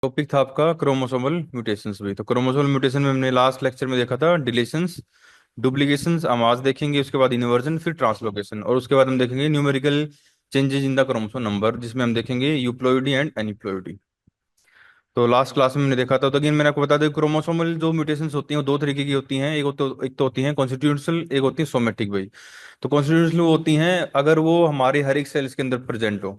Topic था आपका chromosomal mutations भी। तो क्रोमोसोमल म्यूटेशन में हमने लास्ट लेक्चर में देखा था डिलीशंस, डुप्लीकेशंस, हम आज देखेंगे। उसके बाद इन्वर्जन, फिर ट्रांसलोकेशन, और उसके बाद हम देखेंगे numerical changes in the chromosome number, जिसमें हम देखेंगे यूप्लॉइडी एंड एनिप्लॉइडी। तो लास्ट क्लास में हमने देखा था। तो अगेन मैंने आपको बता दें, क्रोमोसोमल जो म्यूटेशंस होती हैं वो दो तरीके की होती हैं। एक तो होती हैं कॉन्स्टिट्यूशनल, एक होती है सोमेटिक भाई। तो कॉन्स्टिट्यूशनल वो होती हैं अगर वो हमारे हर एक सेल्स के अंदर प्रेजेंट हो,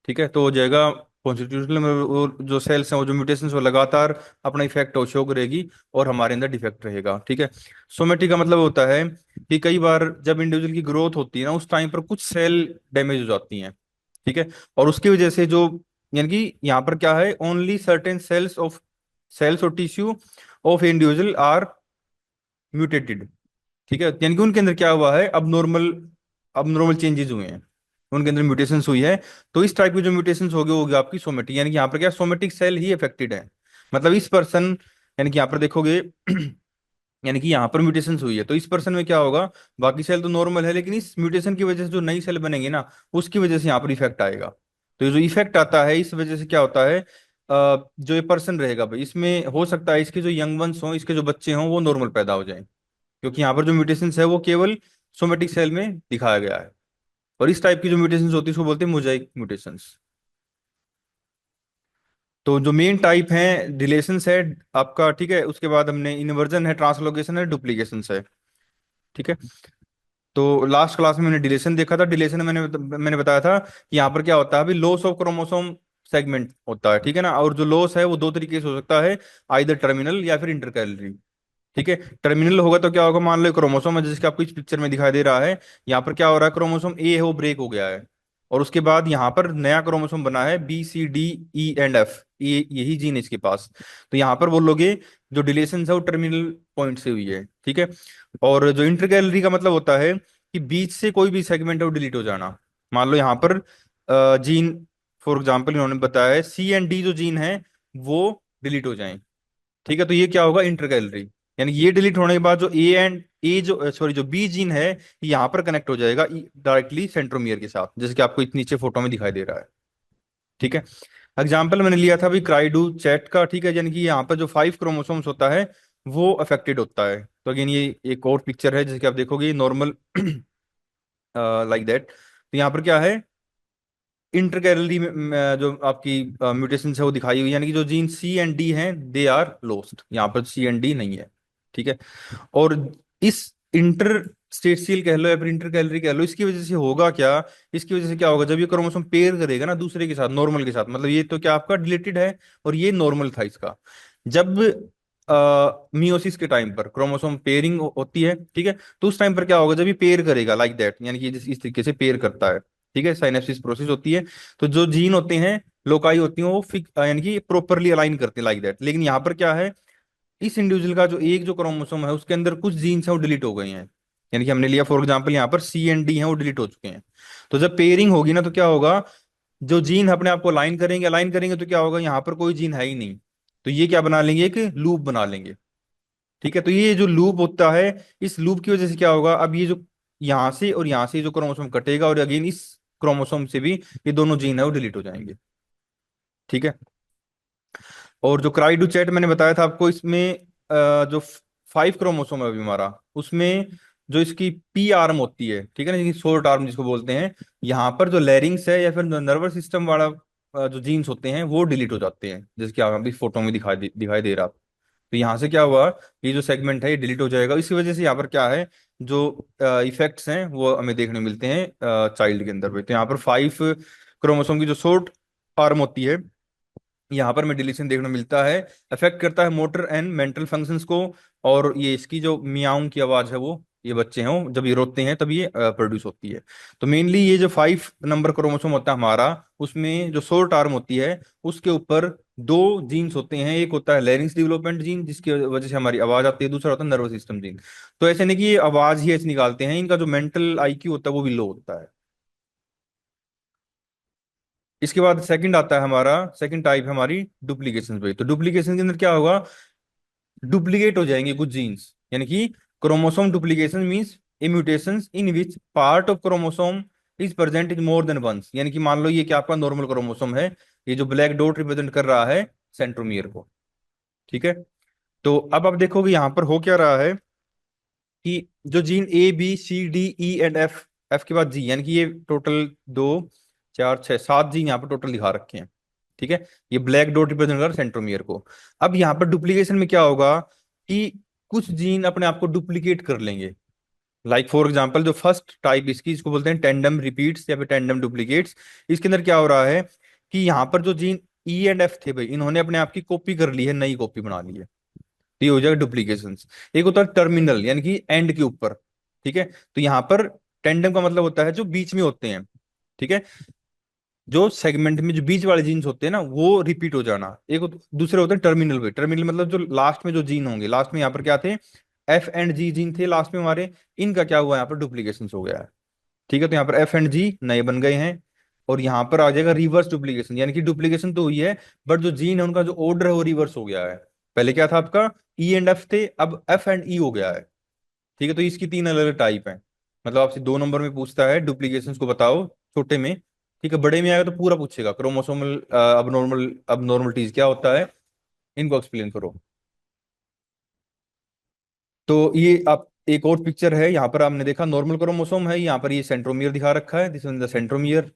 ठीक है, तो हो जाएगा कॉन्स्टिट्यूशनल में। वो जो सेल्स हैं, वो जो म्यूटेशंस, वो लगातार अपना इफेक्ट शो करेगी और हमारे अंदर डिफेक्ट रहेगा, ठीक है। सोमेटिक का मतलब होता है कि कई बार जब इंडिविजुअल की ग्रोथ होती है ना, उस टाइम पर कुछ सेल डैमेज हो जाती हैं, ठीक है। और उसकी वजह से जो, यानी कि यहाँ पर क्या है, ओनली सर्टेन सेल्स और tissue of individual are mutated, ठीक है। यानी कि उनके अंदर क्या हुआ है, अब नॉर्मल चेंजेस हुए हैं, उनके अंदर म्यूटेशंस हुई है। तो इस टाइप की जो म्यूटेशंस होगी होगी आपकी सोमेटिक, यानी कि यहाँ पर क्या, सोमेटिक सेल ही अफेक्टेड है। मतलब इस पर्सन, यानी कि यहाँ पर देखोगे यानी कि यहाँ पर म्यूटेशंस हुई है तो इस पर्सन में क्या होगा, बाकी सेल तो नॉर्मल है, लेकिन इस म्यूटेशन की वजह से जो नई सेल बनेंगे ना, उसकी वजह से यहाँ पर इफेक्ट आएगा। तो ये जो इफेक्ट आता है, इस वजह से क्या होता है, जो ये पर्सन रहेगा भाई, इसमें हो सकता है इसके जो यंग वंस हों, इसके जो बच्चे हों, वो नॉर्मल पैदा हो जाएं, क्योंकि यहाँ पर जो म्यूटेशंस है वो केवल सोमेटिक सेल में दिखाया गया है। और इस टाइप की जो म्यूटेशंस होती है उसको बोलते हैं मोजाइक म्यूटेशंस। तो जो मेन टाइप है, डिलेशंस है आपका, ठीक है। उसके बाद हमने इन्वर्जन है, ट्रांसलोकेशन है, डुप्लीकेशंस है, ठीक है। तो लास्ट क्लास में मैंने डिलेशन देखा था। डिलेशन में मैंने बताया था कि यहाँ पर क्या होता है, अभी लॉस ऑफ क्रोमोसोम सेगमेंट होता है, ठीक है ना। और जो लॉस है वो दो तरीके से हो सकता है, आइदर टर्मिनल या फिर इंटरकैलरी, ठीक है। टर्मिनल होगा तो क्या होगा, मान लो क्रोमोसोम है, जैसे आपको इस पिक्चर में दिखाई दे रहा है। यहाँ पर क्या हो रहा है, क्रोमोसोम ए है वो ब्रेक हो गया है, और उसके बाद यहाँ पर नया क्रोमोसोम बना है, B C D E and F, ये यही जीन है इसके पास। तो यहाँ पर बोलोगे जो डिलेशन है वो टर्मिनल पॉइंट से हुई है, ठीक है। और जो इंटरकैलरी का मतलब होता है कि बीच से कोई भी सेगमेंट है वो डिलीट हो जाना। मान लो यहाँ पर जीन, फॉर एग्जाम्पल इन्होंने बताया है C and D जो जीन है वो डिलीट हो जाएं, ठीक है। तो ये क्या होगा, इंटरकैलरी। यानी ये डिलीट होने के बाद जो ए जो सॉरी जो बी जीन है, ये यहाँ पर कनेक्ट हो जाएगा डायरेक्टली सेंट्रोमियर के साथ, जैसे कि आपको इस नीचे फोटो में दिखाई दे रहा है, ठीक है। एग्जाम्पल मैंने लिया था अभी क्राइडू चैट का, ठीक है। यानी कि यहाँ पर जो 5 क्रोमोसोम्स होता है वो अफेक्टेड होता है। तो अगेन ये एक और पिक्चर है, जैसे कि आप देखोगे नॉर्मल लाइक दैट। तो यहाँ पर क्या है, इंटरकैलरी में जो आपकी म्यूटेशन है वो दिखाई हुई है, यानी कि जो जीन C and D हैं दे आर लॉस्ट, यहाँ पर C and D नहीं है, ठीक है। और इस इंटर स्टेटसील कह लो या फिर इंटर कैलोरी कह लो, इसकी वजह से होगा क्या, इसकी वजह से क्या होगा, जब ये क्रोमोसोम पेयर करेगा ना दूसरे के साथ, नॉर्मल के साथ, मतलब ये तो क्या आपका डिलीटेड है और ये नॉर्मल था इसका। जब मियोसिस के टाइम पर क्रोमोसोम पेयरिंग होती है, ठीक है, तो उस टाइम पर क्या होगा, जब ये पेयर करेगा लाइक दैट, यानी कि इस तरीके से पेयर करता है, ठीक है, साइनेप्सिस प्रोसेस होती है। तो जो जीन होते हैं, लोकाई होती हैं, वो फिक्स, यानी कि प्रॉपरली अलाइन करते हैं लाइक दैट। लेकिन यहाँ पर क्या है, इस इंडिविजुअल का जो एक जो क्रोमोसोम है उसके अंदर कुछ जीन्स हैं वो डिलीट हो गए हैं। यानी कि हमने लिया फॉर एग्जांपल यहाँ पर C and D हैं वो डिलीट हो चुके हैं। तो जब पेयरिंग होगी ना, तो क्या होगा, जो जीन अपने आप को अलाइन करेंगे तो क्या होगा, यहाँ पर कोई जीन है ही नहीं। तो ये क्या बना लेंगे, एक लूप बना लेंगे, ठीक है। तो ये जो लूप होता है, इस लूप की वजह से क्या होगा, अब ये जो यहाँ से और यहाँ से जो क्रोमोसोम कटेगा, और अगेन इस क्रोमोसोम से भी ये दोनों जीन है वो डिलीट हो जाएंगे, ठीक है। और जो क्राइडू चैट मैंने बताया था आपको, इसमें जो 5 क्रोमोसोम है अभी हमारा, उसमें जो इसकी पी आर्म होती है, ठीक है ना, जिसकी शॉर्ट आर्म जिसको बोलते हैं, यहाँ पर जो लैरिंग्स है या फिर नर्वस सिस्टम वाला जो जीन्स होते हैं वो डिलीट हो जाते हैं, जैसे कि आप अभी फोटो में दिखाई दे रहा। तो यहाँ से क्या हुआ, ये जो सेगमेंट है ये डिलीट हो जाएगा। इसी वजह से यहाँ पर क्या है, जो इफेक्ट्स हैं वो हमें देखने मिलते हैं चाइल्ड के अंदर पे। तो यहाँ पर 5 क्रोमोसोम की जो शॉर्ट आर्म होती है, यहाँ पर में डिलीशन देखने को मिलता है। अफेक्ट करता है मोटर एंड मेंटल फंक्शंस को। और ये इसकी जो मियाऊं की आवाज है, वो ये बच्चे हैं वो जब ये रोते हैं तब ये प्रोड्यूस होती है। तो मेनली ये जो 5 नंबर क्रोमोसोम होता है हमारा, उसमें जो शॉर्ट आर्म होती है उसके ऊपर दो जीन्स होते हैं। एक होता है लैरिंग्स डेवलपमेंट जीन, जिसकी वजह से हमारी आवाज आती है, दूसरा होता है नर्वस सिस्टम जीन। तो ऐसे नहीं कि ये आवाज ही ऐसे निकालते हैं, इनका जो मेंटल IQ होता है वो भी लो होता है। इसके बाद सेकंड आता है हमारा, सेकंड टाइप है हमारी डुप्लीकेशन पे। तो डुप्लीकेशन के अंदर क्या होगा, डुप्लीकेट हो जाएंगे कुछ जीन्स, यानी कि chromosome duplication means a mutations in which part of chromosome is present in more than once. यानी कि मान लो ये क्या आपका नॉर्मल क्रोमोसोम है, ये जो ब्लैक डॉट रिप्रेजेंट कर रहा है, सेंट्रोमियर को। ठीक है। तो अब आप देखोगे यहाँ पर हो क्या रहा है कि जो gene A B C D E and F, F के बाद जी, यानी कि ये टोटल 2 4 6 7 जीन यहाँ पर टोटल दिखा रखे हैं। ठीक है। ये ब्लैक डॉट रिप्रेजेंट कर रहा है सेंट्रोमियर को। अब यहाँ पर डुप्लीकेशन में क्या होगा कि कुछ जीन अपने आप को डुप्लीकेट कर लेंगे। लाइक फॉर एग्जांपल जो फर्स्ट टाइप इसकी, इसको बोलते हैं टेंडम रिपीट्स या फिर टेंडम डुप्लीकेट्स। इसके अंदर क्या हो रहा है कि यहाँ पर जो जीन ई एंड एफ थे भाई, इन्होंने अपने आप की कॉपी कर ली है, नई कॉपी बना ली है। तो ये हो जाएगा डुप्लीकेशन। एक होता है टर्मिनल, यानी कि एंड के ऊपर। ठीक है। तो यहाँ पर टेंडम का मतलब होता है जो बीच में होते हैं। ठीक है। जो सेगमेंट में जो बीच वाले जीन्स होते हैं ना, वो रिपीट हो जाना। दूसरे होते हैं टर्मिनल पे। टर्मिनल मतलब जो लास्ट में जो जीन होंगे, लास्ट में यहाँ पर क्या थे, एफ एंड जी जीन थे लास्ट में हमारे, इनका क्या हुआ यहाँ पर डुप्लीकेशन हो गया है। ठीक है। तो यहाँ पर एफ एंड जी नए बन गए हैं। और यहाँ पर आ जाएगा रिवर्स डुप्लीकेशन, यानी कि डुप्लीकेशन तो हुई है बट जो जीन है उनका जो ऑर्डर है वो रिवर्स हो गया है। पहले क्या था आपका, ई एंड एफ थे, अब एफ एंड ई हो गया है। ठीक है। तो इसकी 3 अलग अलग टाइप है। मतलब आपसे 2 नंबर में पूछता है डुप्लीकेशंस को बताओ, छोटे में। ठीक है। बड़े में आएगा तो पूरा पूछेगा, क्रोमोसोमल अबनॉर्मल अबनॉर्मलिटीज क्या होता है, इनको एक्सप्लेन करो। तो ये आप एक और पिक्चर है, यहाँ पर आपने देखा नॉर्मल क्रोमोसोम है, यहाँ पर ये सेंट्रोमियर दिखा रखा है, दिस इज द सेंट्रोमियर।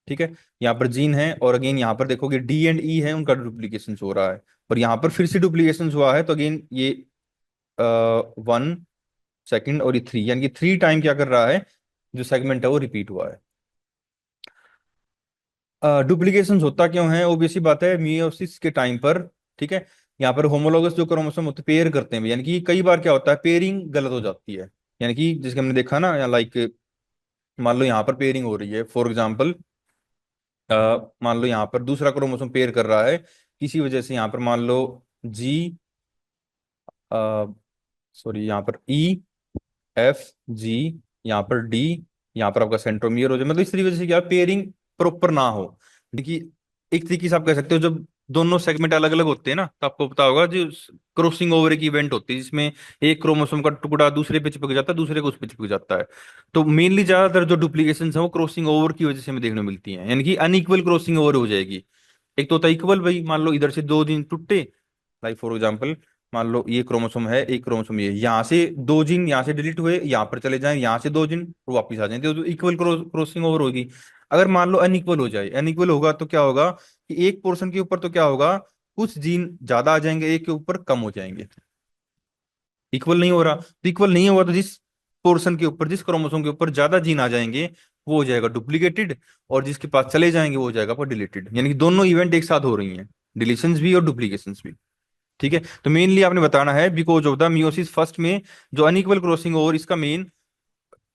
ठीक है। यहाँ पर जीन है, और अगेन यहाँ पर देखोगे डी एंड ई है, उनका डुप्लीकेशन हो रहा है। और यहाँ पर फिर से डुप्लीकेशन हुआ है, तो अगेन ये 1 सेकंड और ये 3, यानी कि 3 टाइम क्या कर रहा है, जो सेगमेंट है वो रिपीट हुआ है। डुप्लीकेशन होता क्यों है, ऑब्वियसली बात है, मियोसिस के टाइम पर। ठीक है। यहाँ पर होमोलोगस जो क्रोमोसोम होते हैं पेयर करते हैं, यानी कि कई बार क्या होता है पेयरिंग गलत हो जाती है। यानी कि जिसके हमने देखा ना, या लाइक मान लो यहाँ पर पेयरिंग हो रही है फॉर एग्जांपल, मान लो यहाँ पर दूसरा क्रोमोसोम पेयर कर रहा है, किसी वजह से यहाँ पर मान लो जी, सॉरी यहाँ पर ई एफ जी, यहाँ पर डी, यहाँ पर आपका सेंट्रोमियर हो जाए, मतलब इस तरीके से क्या पेयरिंग प्रॉपर ना हो। देखिए एक तरीके से आप कह सकते हो, जब दोनों सेगमेंट अलग अलग होते हैं ना, तो आपको पता होगा जो क्रॉसिंग ओवर की इवेंट होती है, जिसमें एक क्रोमोसोम का टुकड़ा दूसरे पे चिपक जाता है, दूसरे को उस पे चिपक जाता है। तो मेनली ज्यादातर जो डुप्लीकेशन है वो क्रॉसिंग ओवर की वजह से हमें देखने को मिलती है, यानी कि अनइक्वल क्रॉसिंग ओवर हो जाएगी। एक तो होता है इक्वल, भाई मान लो इधर से 2 जीन टूटे, लाइक फॉर एग्जांपल मान लो ये क्रोमोसोम है, एक क्रोमोसोम ये, यहाँ से 2 जीन यहाँ से डिलीट हुए, यहाँ पर चले जाएं, यहाँ से 2 जीन और वापिस आ जाएं, तो इक्वल क्रॉसिंग ओवर होगी। अगर मान लो अनइक्वल हो जाए, अनइक्वल होगा तो क्या होगा कि एक पोर्शन के ऊपर तो क्या होगा, कुछ जीन ज्यादा आ जाएंगे, एक के ऊपर कम हो जाएंगे। इक्वल नहीं हो रहा, तो इक्वल नहीं होगा तो जिस पोर्शन के ऊपर, जिस क्रोमोसोम के ऊपर ज्यादा जीन आ जाएंगे वो हो जाएगा डुप्लीकेटेड, और जिसके पास चले जाएंगे वो हो जाएगा पर डिलीटेड। यानी कि दोनों इवेंट एक साथ हो रही हैं, डिलीशंस भी और डुप्लीकेशंस भी। ठीक है। तो मेनली आपने बताना है because of the meiosis first में जो अनइक्वल क्रॉसिंग ओवर, इसका मेन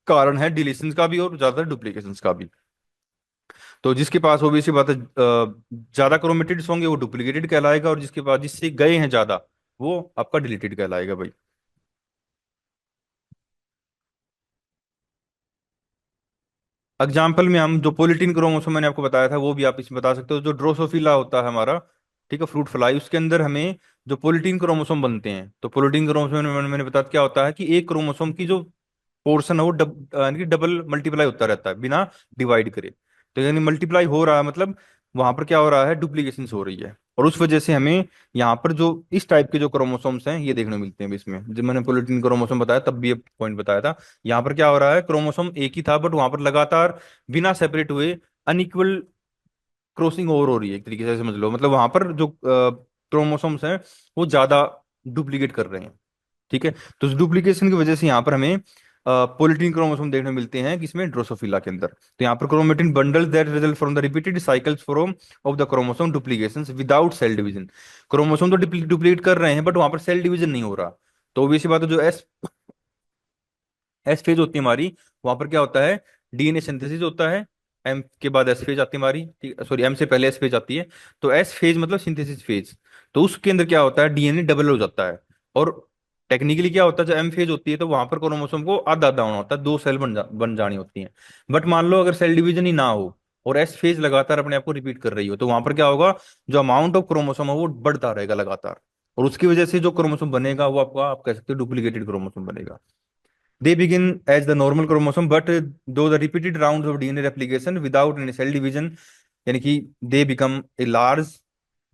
कारण है डिलीशंस का भी और ज्यादा डुप्लीकेशंस का भी। तो जिसके पास ऑब्वियसली बात है ज्यादा क्रोमेटिड्स होंगे वो डुप्लीकेटेड कहलाएगा, और जिसके पास जिससे गए हैं ज्यादा वो आपका डिलीटेड कहलाएगा भाई। एग्जाम्पल में हम जो पोलिटीन क्रोमोसोम मैंने आपको बताया था वो भी आप इसमें बता सकते हो। जो ड्रोसोफिला होता है हमारा, ठीक है, फ्रूट फ्लाई, उसके अंदर हमें जो पोलिटीन क्रोमोसोम बनते हैं, तो पोलिटीन क्रोमोसोम में मैंने बताया क्या होता है कि एक क्रोमोसोम की जो पोर्शन है वो यानी कि डबल मल्टीप्लाई होता रहता है बिना डिवाइड करे। तो यानी मल्टीप्लाई हो रहा है, मतलब वहां पर क्या हो रहा है, डुप्लीकेशन हो रही है, और उस वजह से हमें यहाँ पर जो इस टाइप के जो क्रोमोसोम्स हैं ये देखने को मिलते हैं इसमें। जब मैंने पोलिटीन क्रोमोसोम बताया तब भी ये पॉइंट बताया था। यहाँ पर क्या हो रहा है, क्रोमोसोम एक ही था बट वहां पर लगातार बिना सेपरेट हुए अनइक्वल क्रॉसिंग ओवर हो रही है, एक तरीके से समझ लो। मतलब वहां पर जो क्रोमोसोम्स हैं वो ज्यादा डुप्लीकेट कर रहे हैं। ठीक है। तो उस डुप्लीकेशन की वजह से यहाँ पर हमें पोलिटीन क्रोमोसोम देखने को मिलते हैं, किसमें, ड्रोसोफिला के अंदर। तो यहाँ पर chromatin bundle that result from the repeated cycles from of the chromosome duplications without cell division. Chromosome तो डुप्लीकेट कर रहे हैं बट वहां पर सेल डिवीजन नहीं हो रहा। तो ऑब्वियसली बात है, जो एस एस फेज होती है हमारी, वहां पर क्या होता है, डीएनए सिंथेसिस होता है। एम के बाद एस फेज आती है हमारी, ठीक, सॉरी एम से पहले एस फेज आती है। तो एस फेज मतलब सिंथेसिस फेज। तो उसके अंदर क्या होता है, डीएनए डबल हो जाता है। और टेक्निकली क्या होता है, जब एम फेज होती है तो वहां पर क्रोमोसोम को आधा आधा होना होता है, 2 सेल बन जानी होती हैं। बट मान लो अगर सेल डिवीजन ही ना हो और एस फेज लगातार अपने आप को रिपीट कर रही हो, तो वहां पर क्या होगा, जो अमाउंट ऑफ क्रोमोसोम है वो बढ़ता रहेगा लगातार, और उसकी वजह से जो क्रोमोसोम बनेगा वो आपका, आप कह सकते हो, डुप्लीकेटेड क्रोमोसोम बनेगा। They begin as the normal chromosome, but though the repeated rounds of DNA replication without any cell division, यानी कि they become a large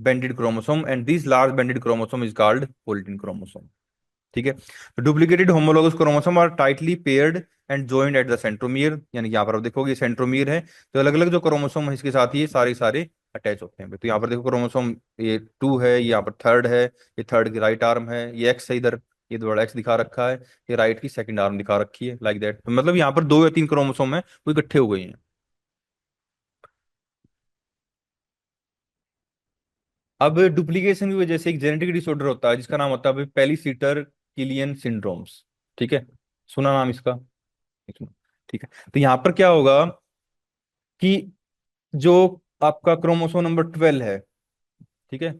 banded chromosome and this large banded chromosome is called polytene chromosome. ठीक है, तो duplicated homologous chromosome are tightly paired and joined at the centromere, यानी कि यहाँ पर आप देखोगे सेंट्रोमियर है, तो अलग अलग जो क्रोमोसोम है इसके साथ ये सारे सारे अटैच होते हैं। तो यहाँ पर देखो क्रोमोसोम ये 2 है, ये यहाँ पर थर्ड है, ये थर्ड की राइट आर्म है, ये एक्स है इधर, ये बड़ा एक्स दिखा रखा है, ये राइट की सेकंड आर्म दिखा रखी है, लाइक दैट। तो मतलब यहाँ पर 2 या 3 क्रोमोसोम है वो इकट्ठे हो गए हैं। अब डुप्लीकेशन की वजह से एक जेनेटिक डिसऑर्डर होता है जिसका नाम होता है पेलिसिटर किलियन सिंड्रोम्स। ठीक है, सुना नाम इसका? ठीक है, तो यहाँ पर क्या होगा कि जो आपका क्रोमोसोम नंबर 12 है, ठीक है,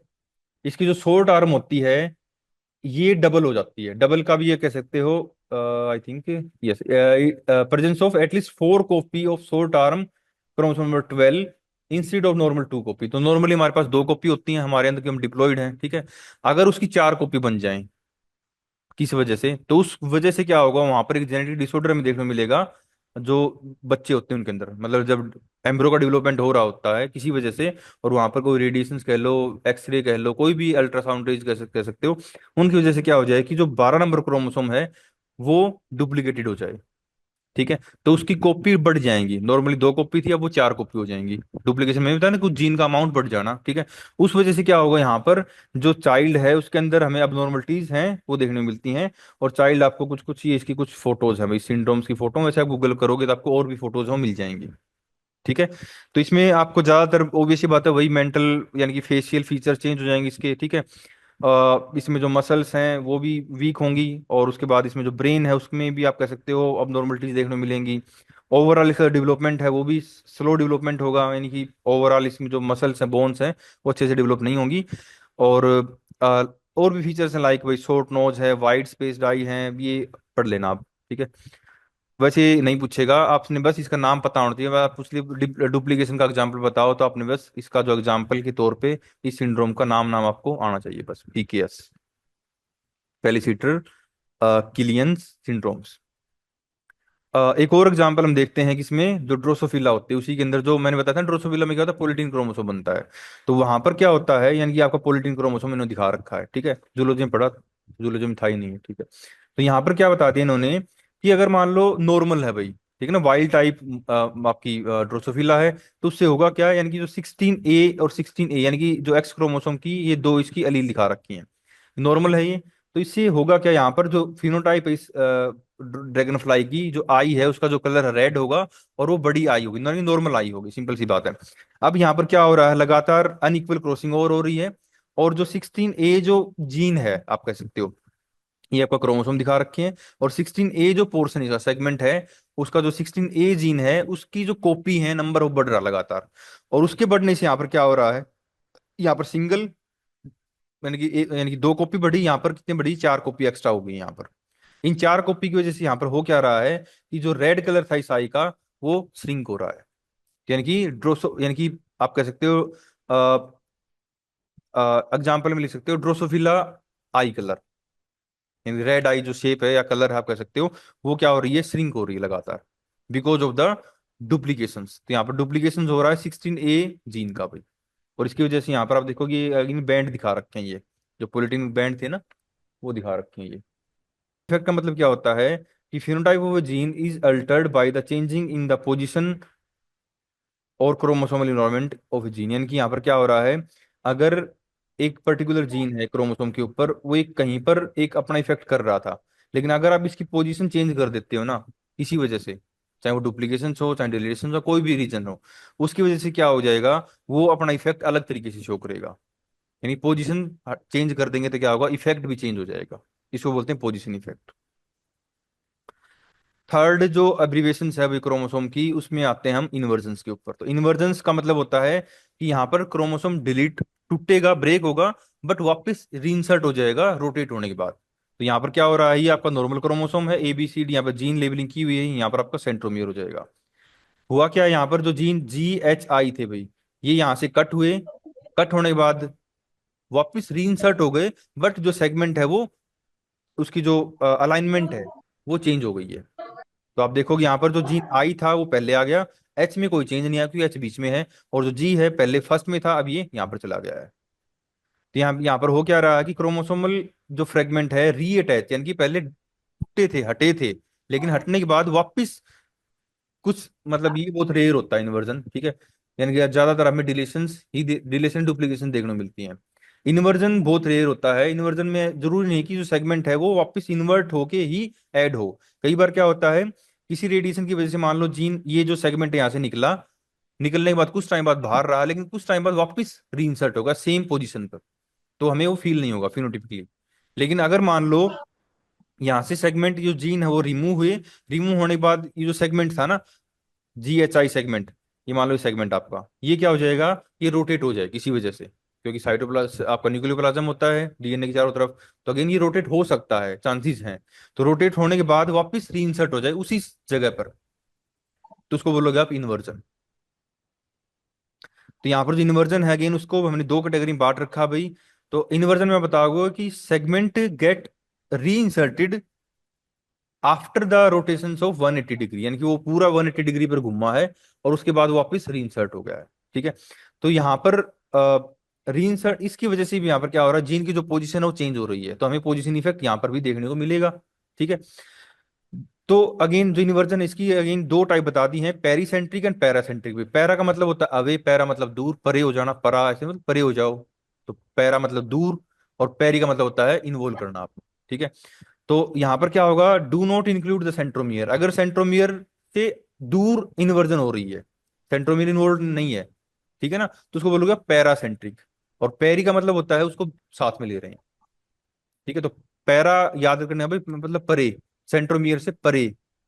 इसकी जो शॉर्ट आर्म होती है ये डबल हो जाती है। डबल का भी ये कह सकते हो, I think, yes, presence of at least 4 copy of short arm chromosome number 12 instead of normal 2 copy. तो नॉर्मली हमारे पास 2 कॉपी होती हैं हमारे अंदर, कि हम डिप्लॉइड हैं, ठीक है। अगर उसकी 4 कॉपी बन जाए किस वजह से, तो उस वजह से क्या होगा, वहां पर एक जेनेटिक डिसऑर्डर हमें देखने को मिलेगा। जो बच्चे होते हैं उनके अंदर, मतलब जब एम्ब्रो का डेवलपमेंट हो रहा होता है किसी वजह से, और वहां पर कोई रेडिएशन कह लो, एक्सरे कह लो, कोई भी अल्ट्रासाउंड रेज कह सकते हो, उनकी वजह से क्या हो जाए कि जो 12 नंबर क्रोमोसोम है वो डुप्लीकेटेड हो जाए। ठीक है, तो उसकी कॉपी बढ़ जाएंगी, नॉर्मली 2 कॉपी थी अब वो 4 कॉपी हो जाएंगी। डुप्लीकेशन में बताया ना, कुछ जीन का अमाउंट बढ़ जाना, ठीक है। उस वजह से क्या होगा, यहाँ पर जो चाइल्ड है उसके अंदर हमें अब नॉर्मलिटीज हैं वो देखने को मिलती हैं। और चाइल्ड आपको कुछ कुछ ये इसकी कुछ फोटोज है भाई, सिंड्रोम्स की फोटो, वैसे आप गूगल करोगे तो आपको और भी फोटोज वो मिल जाएंगी। ठीक है, तो इसमें आपको ज्यादातर ऑब्वियसली बात है वही मेंटल, यानी कि फेशियल फीचर चेंज हो जाएंगे इसके। ठीक है, इसमें जो मसल्स हैं वो भी वीक होंगी, और उसके बाद इसमें जो ब्रेन है उसमें भी आप कह सकते हो अब नॉर्मलिटीज देखने को मिलेंगी। ओवरऑल इसका डेवलपमेंट है वो भी स्लो डेवलपमेंट होगा, यानी कि ओवरऑल इसमें जो मसल्स हैं, बोन्स हैं, वो अच्छे से डेवलप नहीं होंगी। और अ, और भी फीचर्स हैं, लाइक वही शॉर्ट नोज है, वाइड स्पेस्ड आई है, ये पढ़ लेना आप। ठीक है, वैसे नहीं पूछेगा आपने, बस इसका नाम पता होना चाहिए। आप पूछ लिए डुप्लीकेशन का एग्जाम्पल बताओ, तो आपने बस इसका जो एग्जाम्पल के तौर पे इस सिंड्रोम का नाम नाम आपको आना चाहिए, बस पीकेएस, पेलिसिटर किलियन सिंड्रोम्स। एक और एग्जांपल हम देखते हैं कि इसमें जो ड्रोसोफिला होती है उसी के अंदर, जो मैंने बताया था ड्रोसोफिला में क्या होता है, पोलिटीन क्रोमोसोम बनता है। तो वहां पर क्या होता है, यानी कि आपका पोलिटीन क्रोमोसोम इन्होंने दिखा रखा है। ठीक है, जूलॉजी में पढ़ा, जूलॉजी में था ही नहीं है। ठीक है, तो यहाँ पर क्या बता दिया इन्होंने कि अगर मान लो नॉर्मल है भाई, ठीक है ना, वाइल्ड टाइप आपकी ड्रोसोफिला है, तो उससे होगा क्या, यानी कि जो 16A और 16A, यानी कि जो एक्स क्रोमोसोम की ये दो इसकी एलील दिखा रखी हैं, नॉर्मल है ये। तो इससे होगा क्या, यहाँ पर जो फिनोटाइप है इस ड्रैगन फ्लाई की, जो आई है उसका जो कलर रेड होगा, और वो बड़ी आई होगी, नॉर्मल आई होगी, सिंपल सी बात है। अब यहाँ पर क्या हो रहा है, लगातार अनइक्वल क्रॉसिंग और हो रही है। और जो 16A जो जीन है आप कह सकते हो, ये आपका क्रोमोसोम दिखा रखे हैं, और 16A जो पोर्शन इसका सेगमेंट है, उसका जो 16A जीन है उसकी जो कॉपी है नंबर वो बढ़ रहा है लगातार। और उसके बढ़ने से यहाँ पर क्या हो रहा है, यहाँ पर सिंगल, यानी कि 2 कॉपी बढ़ी, यहाँ पर कितनी बढ़ी, 4 कॉपी एक्स्ट्रा हो गई यहाँ पर। इन 4 कॉपी की वजह से यहाँ पर हो क्या रहा है कि जो रेड कलर था इस आई का वो श्रिंक हो रहा है। यानी कि ड्रोसो, यानी कि आप कह सकते हो एग्जाम्पल में लिख सकते हो ड्रोसोफिला आई कलर, यानी रेड आई जो शेप है या कलर है आप कह सकते हो, वो क्या हो रही है, श्रिंक हो रही है लगातार, बिकॉज ऑफ द डुप्लीकेशन। तो यहाँ पर डुप्लीकेशन हो रहा है 16A जीन का भाई। और इसकी वजह से यहाँ पर आप देखोगे बैंड दिखा रखे हैं ये, जो पोलिटिन बैंड थे ना वो दिखा रखे हैं ये। इफेक्ट का मतलब क्या होता है कि phenotype of gene is Altered by the changing in the position और क्रोमोसोमल इन्वायरमेंट ऑफ जीन, यानी कि यहाँ पर क्या हो रहा है, अगर एक पर्टिकुलर जीन है क्रोमोसोम के ऊपर, वो एक कहीं पर एक अपना इफेक्ट कर रहा था, लेकिन अगर आप इसकी पोजीशन चेंज कर देते हो ना इसी वजह से, चाहे वो डुप्लीकेशन हो चाहे डिलीशन हो, कोई भी रीजन हो, उसकी वजह से क्या हो जाएगा, वो अपना इफेक्ट अलग तरीके से शो करेगा। यानी पोजीशन चेंज कर देंगे तो क्या होगा, इफेक्ट भी चेंज हो जाएगा। इसको बोलते हैं पोजीशन इफेक्ट। थर्ड जो अब्रिविएशन है अभी क्रोमोसोम की, उसमें आते हैं हम इन्वर्जन्स के ऊपर। तो इन्वर्जन्स का मतलब होता है कि यहाँ पर क्रोमोसोम डिलीट, टूटेगा, ब्रेक होगा, बट वापस रीइंसर्ट हो जाएगा रोटेट होने के बाद। तो यहाँ पर क्या हो रहा है, ये आपका नॉर्मल क्रोमोसोम है ABCD, यहाँ पर जीन लेबलिंग की हुई है, यहाँ पर आपका सेंट्रोमियर हो जाएगा। हुआ क्या, यहाँ पर जो जीन GHI थे भाई, ये यहाँ से कट हुए, कट होने के बाद वापस रीइंसर्ट हो गए, बट जो सेगमेंट है वो, उसकी जो अलाइनमेंट है वो चेंज हो गई है। तो आप देखोगे यहाँ पर जो जीन आई था वो पहले आ गया, एच में कोई चेंज नहीं आया क्योंकि एच बीच में है, और जो जी है पहले फर्स्ट में था अब ये यहाँ पर चला गया है। तो यहाँ पर हो क्या रहा है कि क्रोमोसोमल जो फ्रेगमेंट है रीअटैच, यानी कि पहले टूटे थे, हटे थे, लेकिन हटने के बाद वापस कुछ, मतलब ये बहुत रेयर होता है इन्वर्जन, ठीक है। यानी कि ज्यादातर हमें डिलेशन डुप्लीकेशन देखने को मिलती है। इन्वर्जन बहुत रेयर होता है। इन्वर्जन में जरूरी नहीं कि जो सेगमेंट है वो वापस इन्वर्ट होके ही ऐड हो। कई बार क्या होता है, किसी रेडिएशन की वजह से मान लो जीन, ये जो सेगमेंट यहाँ से निकला, निकलने के बाद कुछ टाइम बाद बाहर रहा, लेकिन कुछ टाइम बाद वापस रीइंसर्ट होगा सेम पोजीशन पर, तो हमें वो फील नहीं होगा फिनोटिपिकली। लेकिन अगर मान लो यहाँ से सेगमेंट, जो जीन है वो रिमूव हुए, रिमूव होने के बाद ये जो सेगमेंट था ना, GHI सेगमेंट, ये मान लो सेगमेंट आपका ये क्या हो जाएगा, ये रोटेट हो जाए किसी वजह से, क्योंकि साइटोप्लाज्म आपका न्यूक्लियोप्लाज्म होता है डीएनए के चारों तरफ, तो अगेन ये रोटेट हो सकता है, चांसेस हैं। तो रोटेट होने के बाद वापस रीइंसर्ट हो जाए उसी जगह पर, तो उसको बोलोगे आप इन्वर्जन। तो यहाँ पर जो इन्वर्जन है अगेन उसको हमने दो कैटेगरी में बांट रखा भाई। तो इन्वर्जन में बताओगे कि segment get reinserted after the rotation of 180 degree, यानी कि वो पूरा 180 डिग्री पर घुमा है और उसके बाद वापस रीइंसर्ट हो गया है, ठीक है। तो यहाँ पर रीइंसर्ट, इसकी वजह से भी यहाँ पर क्या हो रहा है, जीन की जो पोजीशन है वो चेंज हो रही है, तो हमें पोजीशन इफेक्ट यहाँ पर भी देखने को मिलेगा, ठीक है। तो अगेन जो इन्वर्जन, इसकी अगेन दो टाइप बता दी हैं, पेरीसेंट्रिक एंड पैरासेंट्रिक भी। पैरा का मतलब होता है अवे, पैरा मतलब दूर, परे हो जाना, परा ऐसे मतलब परे हो जाओ, तो पैरा मतलब दूर, और पेरी का मतलब होता है इन्वॉल्व करना आपको, ठीक है। तो यहां पर क्या होगा, do not include the centromere, अगर सेंट्रोमियर से दूर इन्वर्जन हो रही है, सेंट्रोमियर इन्वॉल्व नहीं है, ठीक है ना, तो उसको बोलोगे पैरासेंट्रिक। और पेरी का मतलब होता है उसको साथ में ले रहे हैं, ठीक है। तो पैरा याद रखना है भाई, मतलब परे, सेंट्रोमियर से परे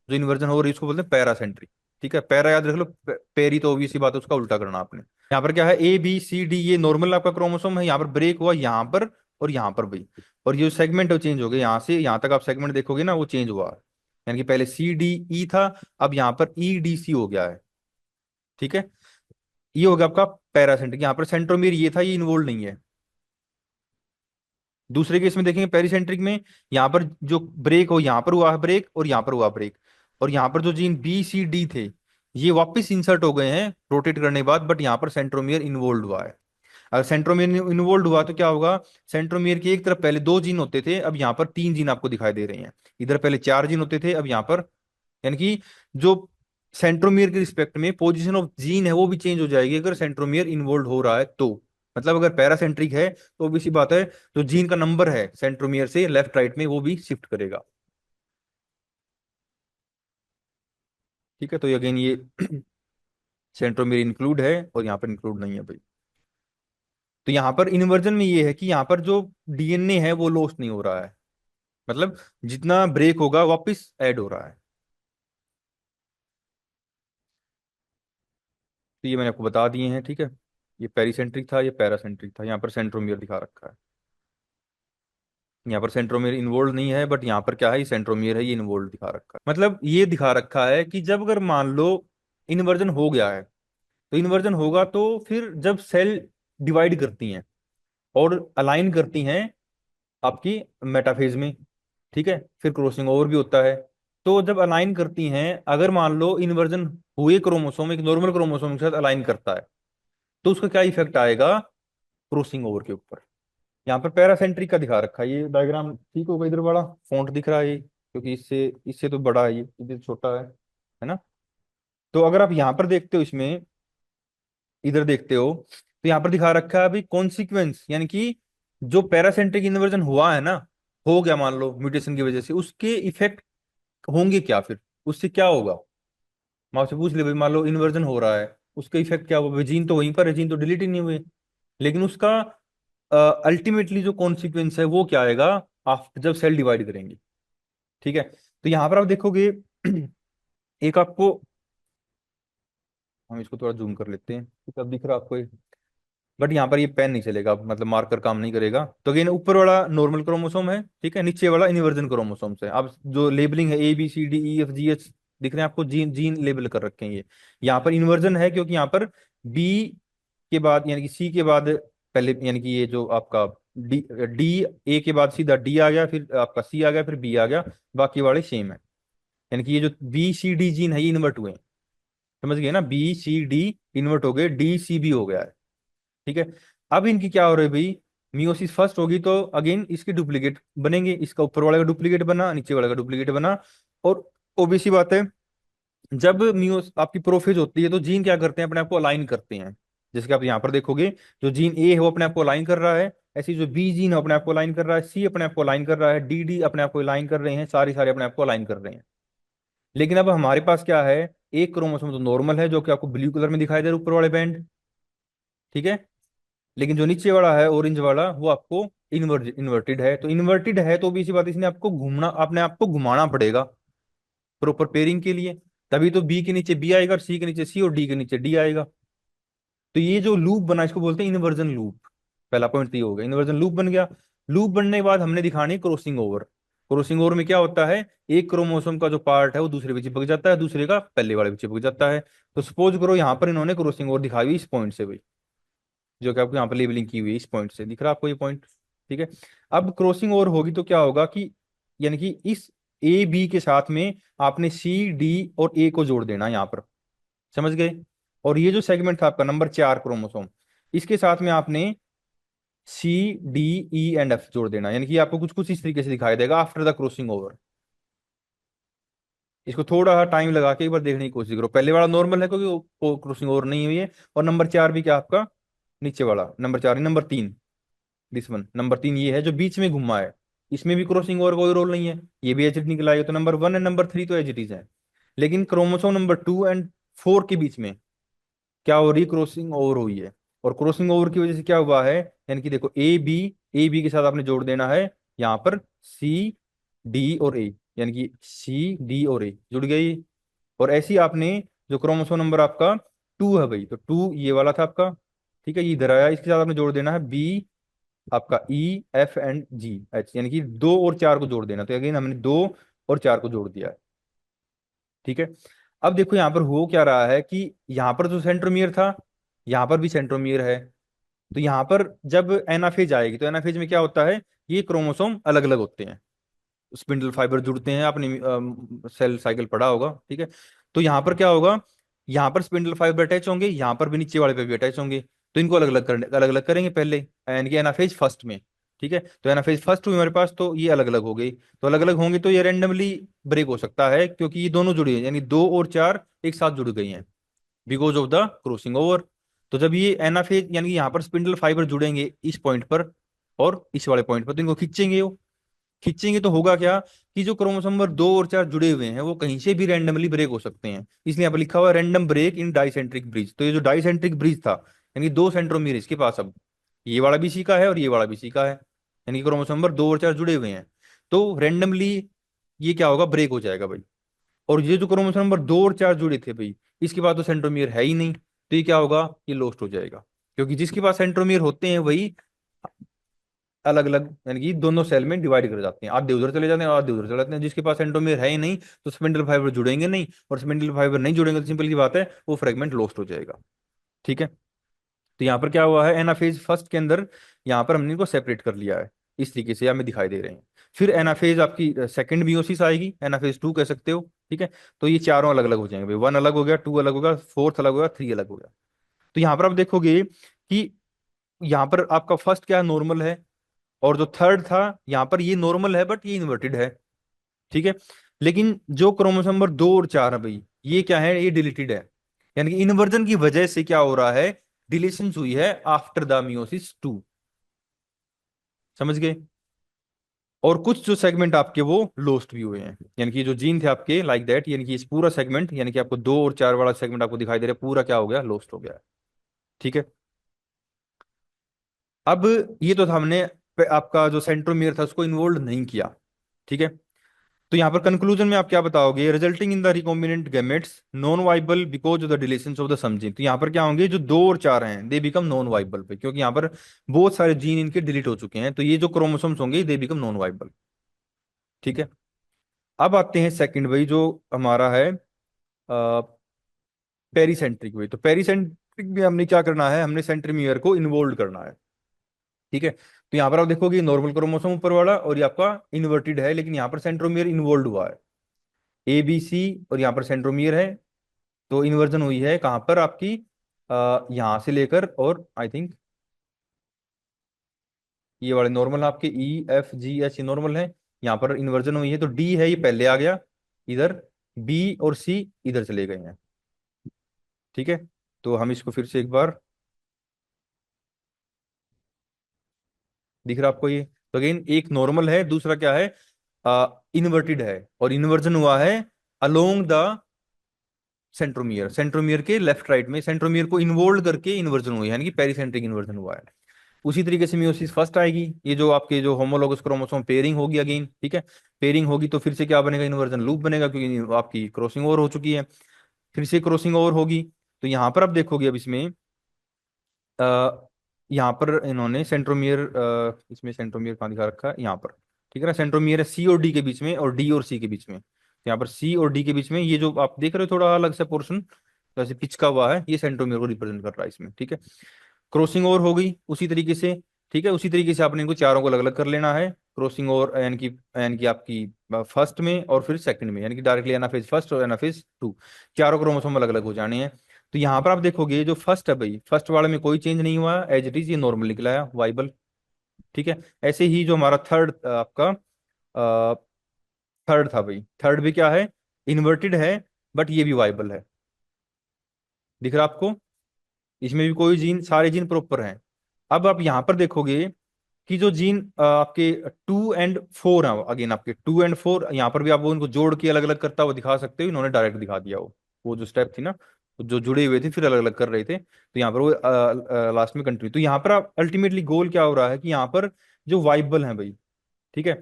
जो इन्वर्जन हो रही है उसको बोलते हैं पैरासेंट्रिक, ठीक है। पैरा याद रख लो, पेरी तो ऑब्वियस सी बात है, उसका उल्टा करना आपने। यहाँ पर क्या है, A B C D, ये नॉर्मल आपका क्रोमोसोम है, यहाँ पर ब्रेक हुआ यहाँ पर और यहाँ पर भाई, और ये सेगमेंट है वो चेंज हो गए, यहाँ से यहाँ तक आप सेगमेंट देखोगे ना वो चेंज हुआ, यानी कि पहले CD E था, अब यहाँ पर EDC हो गया है, ठीक है। ये हो गया आपका पैरासेंट्रिक, यहाँ पर सेंट्रोमियर ये था, ये इन्वॉल्व नहीं है। दूसरे केस में देखेंगे पेरिसेंट्रिक में, यहाँ पर जो ब्रेक हो, यहाँ पर हुआ ब्रेक और यहाँ पर हुआ ब्रेक, और यहाँ पर जो जीन B C D थे ये वापस इंसर्ट हो गए हैं रोटेट करने के बाद, बट यहाँ पर सेंट्रोमियर इन्वॉल्व हुआ है। अगर सेंट्रोमियर इन्वॉल्व हुआ तो क्या होगा, सेंट्रोमियर की एक तरफ पहले दो जीन होते थे, अब यहाँ पर तीन जीन आपको दिखाई दे रहे हैं। इधर पहले चार जीन होते थे, अब यहाँ पर, यानी कि जो सेंट्रोमियर के रिस्पेक्ट में पोजीशन ऑफ जीन है वो भी चेंज हो जाएगी अगर सेंट्रोमियर इन्वॉल्व हो रहा है तो। मतलब अगर पैरासेंट्रिक है तो obvious सी बात है, जो जीन का नंबर है सेंट्रोमियर से लेफ्ट राइट में वो भी शिफ्ट करेगा, ठीक है। तो अगेन ये सेंट्रोमियर इंक्लूड है और यहाँ पर इंक्लूड नहीं है भाई। तो यहाँ पर इन्वर्जन में ये है कि यहाँ पर जो डीएनए है वो लॉस्ट नहीं हो रहा है, मतलब जितना ब्रेक होगा वापस ऐड हो रहा है। तो ये मैंने आपको बता दिए हैं, ठीक है। ये पेरिसेंट्रिक था, ये पैरासेंट्रिक था, यहाँ पर सेंट्रोमियर दिखा रखा है। यहाँ पर सेंट्रोमियर इन्वॉल्व नहीं है, बट यहाँ पर क्या है, ये सेंट्रोमियर है, ये इन्वॉल्व दिखा रखा है। मतलब ये दिखा रखा है कि जब अगर मान लो इन्वर्जन हो गया है, तो इन्वर्जन होगा तो फिर जब सेल डिवाइड करती हैं और अलाइन करती हैं आपकी मेटाफेज में, ठीक है, फिर क्रॉसिंग ओवर भी होता है। तो जब अलाइन करती हैं, अगर मान लो इन्वर्जन हुए क्रोमोसोम एक नॉर्मल क्रोमोसोम के साथ अलाइन करता है, तो उसका क्या इफेक्ट आएगा क्रॉसिंग ओवर के ऊपर। यहाँ पर पैरासेंट्रिक का दिखा रखा है ये डायग्राम, ठीक होगा, इधर बड़ा फॉन्ट दिख रहा है ये, क्योंकि इससे इससे तो बड़ा है, ये इधर छोटा है ना। तो अगर आप यहाँ पर देखते हो, इसमें इधर देखते हो, तो यहाँ पर दिखा रखा है अभी कॉन्सिक्वेंस, यानी कि जो पैरासेंट्रिक इन्वर्जन हुआ है ना, हो गया मान लो म्यूटेशन की वजह से, उसके इफेक्ट होंगे क्या फिर, उससे क्या होगा। मैं आपसे पूछ ले भाई, मान लो इन्वर्जन हो रहा है, उसका इफेक्ट क्या होगा, जीन तो वहीं पर है, जीन तो डिलीट ही नहीं हुए, लेकिन उसका अल्टीमेटली जो कॉन्सिक्वेंस है वो क्या आएगा आफ्टर, जब सेल डिवाइड करेंगे, ठीक है। तो यहां पर आप देखोगे एक आपको, हम इसको थोड़ा जूम कर लेते हैं, ठीक है, अब दिख रहा है आपको ये, बट यहाँ पर ये पेन नहीं चलेगा, मतलब मार्कर काम नहीं करेगा। तो अगेन ऊपर वाला नॉर्मल क्रोमोसोम है, ठीक है, नीचे वाला इन्वर्जन क्रोमोसोम है। अब जो लेबलिंग है ABCDEFGH दिख रहे हैं आपको, जीन जीन लेबल कर रखे हैं ये। यहाँ पर इन्वर्जन है क्योंकि यहाँ पर बी के बाद, यानी कि सी के बाद पहले, यानी कि ये जो आपका डी डी ए के बाद सीधा डी आ गया, फिर आपका सी आ गया, फिर बी आ गया, बाकी वाले सेम है। यानी कि ये जो BCD जीन है ये इन्वर्ट हुए हैं, समझ गए ना, BCD इन्वर्ट हो गए, DCB हो गया है, ठीक है। अब इनकी क्या हो रही है भाई, मियोसिस फर्स्ट होगी तो अगेन इसकी डुप्लीकेट बनेंगे, इसका ऊपर वाले का डुप्लीकेट बना, नीचे वाले का डुप्लीकेट बना। और ओबीसी बात है, जब मियोस आपकी प्रोफेज होती है तो जीन क्या करते हैं, अपने आप को अलाइन करते हैं। जैसे कि आप यहाँ पर देखोगे, जो जीन ए है वो अपने आप को अलाइन कर रहा है, ऐसी जो बी जीन है अपने आप को अलाइन कर रहा है, सी अपने आप को अलाइन कर रहा है, डी डी अपने आप को अलाइन कर रहे हैं, सारे सारे अपने आप को अलाइन कर रहे हैं। लेकिन अब हमारे पास क्या है, एक क्रोमोसोम तो नॉर्मल है जो कि आपको ब्लू कलर में दिखाई दे रहा है ऊपर वाले बैंड, ठीक है। लेकिन जो नीचे वाला है ऑरेंज वाला वो आपको इन्वर्टेड है। तो इन्वर्टेड है तो भी इसी बात, इसने आपको घूमना, अपने आप को घुमाना पड़ेगा प्रॉपर पेयरिंग के लिए। तभी तो बी के नीचे बी आएगा, सी के नीचे सी और डी के नीचे डी आएगा। तो ये जो लूप बना इसको बोलते हैं इन्वर्जन लूप। पहला पॉइंट तो ये हो गया, इन्वर्जन लूप बन गया। लूप बनने के बाद हमने दिखानी क्रॉसिंग ओवर। क्रॉसिंग ओवर में क्या होता है, एक क्रोमोसोम का जो पार्ट है वो दूसरे पे चिपक जाता है, दूसरे का पहले वाले पे चिपक जाता है। तो सपोज करो यहाँ पर इन्होंने क्रॉसिंग ओवर दिखाई हुई इस पॉइंट से भाई, जो कि आपको यहाँ पर लेबलिंग की हुई है, इस पॉइंट से दिख रहा है आपको ये पॉइंट, ठीक है। अब क्रॉसिंग ओवर होगी तो क्या होगा कि, यानी कि इस ए बी के साथ में आपने सी डी और ए को जोड़ देना यहाँ पर, समझ गए। और ये जो सेगमेंट था आपका नंबर 4 क्रोमोसोम, इसके साथ में आपने C D E and F जोड़ देना, यानी कि आपको कुछ कुछ इस तरीके से दिखाई देगा आफ्टर द क्रॉसिंग ओवर। इसको थोड़ा टाइम लगा के एक बार देखने की कोशिश करो। पहले वाला नॉर्मल है क्योंकि वो क्रॉसिंग ओवर नहीं हुई है। और नंबर 4 भी क्या आपका, नीचे वाला number 4 number 3, this one number 3 ये है जो बीच में घुमा है, इसमें भी क्रॉसिंग ओवर कोई रोल नहीं है, ये भी एच निकल आएगा। तो नंबर 1 एंड नंबर 3 तो एच इट इज है। लेकिन क्रोमोसोम नंबर 2 एंड 4 के बीच में क्या हो रही है, क्रॉसिंग ओवर हुई है। और क्रॉसिंग ओवर की वजह से क्या हुआ है, यानी कि देखो ए बी के साथ आपने जोड़ देना है यहाँ पर सी डी और ए, यानी कि सी डी और ए जुड़ गई। और ऐसी आपने जो क्रोमोसोम नंबर आपका 2 है भाई, तो 2 ये वाला था आपका, ठीक है, ये इधर आया, इसके साथ आपने जोड़ देना है बी आपका E F and ji H, यानी कि 2 और 4 को जोड़ देना। तो अगेन हमने 2 और 4 को जोड़ दिया है, ठीक है। अब देखो यहाँ पर हो क्या रहा है कि यहाँ पर जो सेंट्रोमियर था, यहाँ पर भी सेंट्रोमियर है। तो यहाँ पर जब एनाफेज आएगी तो एनाफेज में क्या होता है, ये क्रोमोसोम अलग अलग होते हैं, स्पिंडल फाइबर जुड़ते हैं, आपने सेल साइकिल पढ़ा होगा, ठीक है। तो यहाँ पर क्या होगा, यहाँ पर स्पिंडल फाइबर अटैच होंगे, यहाँ पर भी नीचे वाले पे भी अटैच होंगे। तो इनको अलग अलग करेंगे पहले, यानी कि एनाफेज फर्स्ट में, ठीक है। तो एनाफेज फर्स्ट हुई हमारे पास, तो ये अलग अलग हो गई। तो अलग अलग होंगे तो ये रेंडमली ब्रेक हो सकता है, क्योंकि ये दोनों जुड़ी हैं, यानी 2 और 4 एक साथ जुड़ गई हैं because of the crossing over. तो जब ये एनाफेज यानी कि यहाँ पर स्पिंडल फाइबर जुड़ेंगे इस पॉइंट पर और इस वाले पॉइंट पर, तो इनको खींचेंगे, वो खींचेंगे तो होगा क्या कि जो क्रोमोसोम नंबर 2 और 4 जुड़े हुए हैं वो कहीं से भी रैंडमली ब्रेक हो सकते हैं। इसलिए यहाँ पर लिखा हुआ है रैंडम ब्रेक इन डाइसेंट्रिक ब्रिज। तो ये जो डाइसेंट्रिक ब्रिज था, यानी 2 सेंट्रोमीर इसके पास, अब ये वाला भी सी का है और ये वाला भी सी का है, यानी कि क्रोमोसोम नंबर 2 और 4 जुड़े हुए हैं। तो रैंडमली ये क्या होगा, ब्रेक हो जाएगा भाई। और ये जो क्रोमोसोम नंबर 2 और 4 जुड़े थे भाई, इसके बाद तो सेंट्रोमियर है ही नहीं, तो ये क्या होगा, ये लॉस्ट हो जाएगा। क्योंकि जिसके पास सेंट्रोमियर होते हैं वही अलग अलग, यानी कि दोनों सेल में डिवाइड कर जाते हैं, आधे उधर चले जाते हैं और आधे उधर चले जाते हैं। जिसके पास सेंट्रोमियर है ही नहीं तो स्पिंडल फाइबर जुड़ेंगे नहीं, और स्पिंडल फाइबर नहीं जुड़ेंगे तो सिंपल की बात है वो फ्रेगमेंट लॉस्ट हो जाएगा, ठीक है। तो यहाँ पर क्या हुआ है, एनाफेज फर्स्ट के अंदर यहाँ पर हमने इनको सेपरेट कर लिया है, इस तरीके से हमें दिखाई दे रहे हैं। फिर एनाफेज आपकी सेकंड मियोसिस आएगी, एनाफेज 2 कह सकते हो, ठीक है। तो ये चारों अलग अलग हो जाएंगे भाई, 1 अलग हो गया, 2 अलग हो गया, फोर्थ अलग हो गया, 3 अलग हो गया। तो यहाँ पर आप देखोगे कि यहाँ पर आपका फर्स्ट क्या नॉर्मल है, और जो थर्ड था यहाँ पर ये नॉर्मल है बट ये इन्वर्टेड है, ठीक है। लेकिन जो क्रोमोसोम नंबर 2 और 4 है भाई, ये क्या है, ये डिलीटेड है। यानी कि इन्वर्जन की वजह से क्या हो रहा है, डिलीशन हुई है आफ्टर द मियोसिस 2, समझ गए। और कुछ जो सेगमेंट आपके वो लोस्ट भी हुए हैं, यानी कि जो जीन थे आपके लाइक दैट, यानी कि इस पूरा सेगमेंट, यानी कि आपको 2 और 4 वाला सेगमेंट आपको दिखाई दे रहा है, पूरा क्या हो गया, लोस्ट हो गया है, ठीक है। अब ये तो था हमने आपका जो सेंट्रोमियर था उसको इन्वॉल्व नहीं किया, ठीक है। तो यहाँ पर कंक्लूजन में आप क्या बताओगे, resulting in the recombinant gametes non viable because of the deletions of the some gene. तो यहाँ पर क्या होंगे, जो 2 और 4 हैं दे बिकम नॉन वाइबल पे, क्योंकि यहाँ पर बहुत सारे जीन इनके डिलीट हो चुके हैं, तो ये जो क्रोमोसोम्स होंगे दे बिकम नॉन वाइबल, ठीक है। अब आते हैं सेकंड वही जो हमारा है पेरीसेंट्रिक वे। तो पेरीसेंट्रिक में हमने क्या करना है, हमने सेंट्रीमियर को इन्वोल्व करना है, ठीक है। तो यहाँ पर आप देखोगे नॉर्मल क्रोमोसोम ऊपर वाला और ये आपका इन्वर्टेड है, लेकिन यहाँ पर सेंट्रोमियर इन्वोल्व हुआ है, ए बी सी, और यहाँ पर सेंट्रोमियर है। तो इन्वर्जन हुई है कहाँ पर आपकी, यहाँ से लेकर और आई थिंक ये वाले नॉर्मल आपके E F G H ये नॉर्मल है, यहाँ पर इन्वर्जन हुई है तो D है ये पहले आ गया इधर, B और C इधर चले गए हैं। ठीक है, तो हम इसको फिर से एक बार, दिख रहा आपको ये? तो अगेन एक नॉर्मल है, दूसरा क्या है, इन्वर्टेड है, और इन्वर्जन हुआ है अलोंग द सेंट्रोमियर, सेंट्रोमियर के लेफ्ट राइट में, सेंट्रोमियर को इन्वोल्व करके इन्वर्जन हुआ है, यानी कि पेरीसेंट्रिक इन्वर्जन हुआ है। उसी तरीके से मियोसिस फर्स्ट आएगी, ये जो आपके जो होमोलोगस क्रोमोसोम पेयरिंग होगी अगेन, ठीक है, पेयरिंग होगी तो फिर से क्या बनेगा, इन्वर्जन लूप बनेगा, क्योंकि आपकी क्रॉसिंग ओवर हो चुकी है, फिर से क्रॉसिंग ओवर होगी। तो यहाँ पर आप देखोगे अब इसमें यहाँ पर इन्होंने सेंट्रोमियर, इसमें सेंट्रोमियर कहाँ दिखा रखा है, यहाँ पर, ठीक है ना, सेंट्रोमियर है सी और डी के बीच में, और डी और सी के बीच में। तो यहाँ पर सी और डी के बीच में ये जो आप देख रहे हो थोड़ा अलग से पोर्शन जैसे पिचका हुआ है, ये सेंट्रोमियर को रिप्रेजेंट कर रहा है इसमें, ठीक है। क्रॉसिंग ओवर हो गई उसी तरीके से, ठीक है, उसी तरीके से आपने इनको चारों को अलग अलग कर लेना है, क्रॉसिंग ओवर यानी कि आपकी फर्स्ट में और फिर सेकंड में, यानी कि डायरेक्टली एनाफेज फर्स्ट और एनाफेज टू, चारों क्रोमोसोम अलग अलग हो जाने हैं। तो यहाँ पर आप देखोगे जो फर्स्ट है भाई, फर्स्ट वाले में कोई चेंज नहीं हुआ, एज इट इज ये नॉर्मल निकला है वाइबल, ठीक है। ऐसे ही जो हमारा थर्ड आपका थर्ड था भाई, थर्ड भी क्या है, इन्वर्टेड है, बट ये भी वाइबल है, दिख रहा आपको? इसमें भी कोई जीन, सारे जीन प्रॉपर हैं। अब आप यहाँ पर देखोगे कि जो जीन आपके 2 और 4 हैं, अगेन आपके 2 और 4, यहाँ पर भी आप वो उनको जोड़ के अलग अलग करता हुआ दिखा सकते हो, इन्होंने डायरेक्ट दिखा दिया वो जो स्टेप थी ना, जो जुड़े हुए थे फिर अलग अलग कर रहे थे, तो यहाँ पर वो लास्ट में कंटिन्यू। तो यहाँ पर आप अल्टीमेटली गोल क्या हो रहा है कि यहाँ पर जो वाइबल हैं भाई, ठीक है,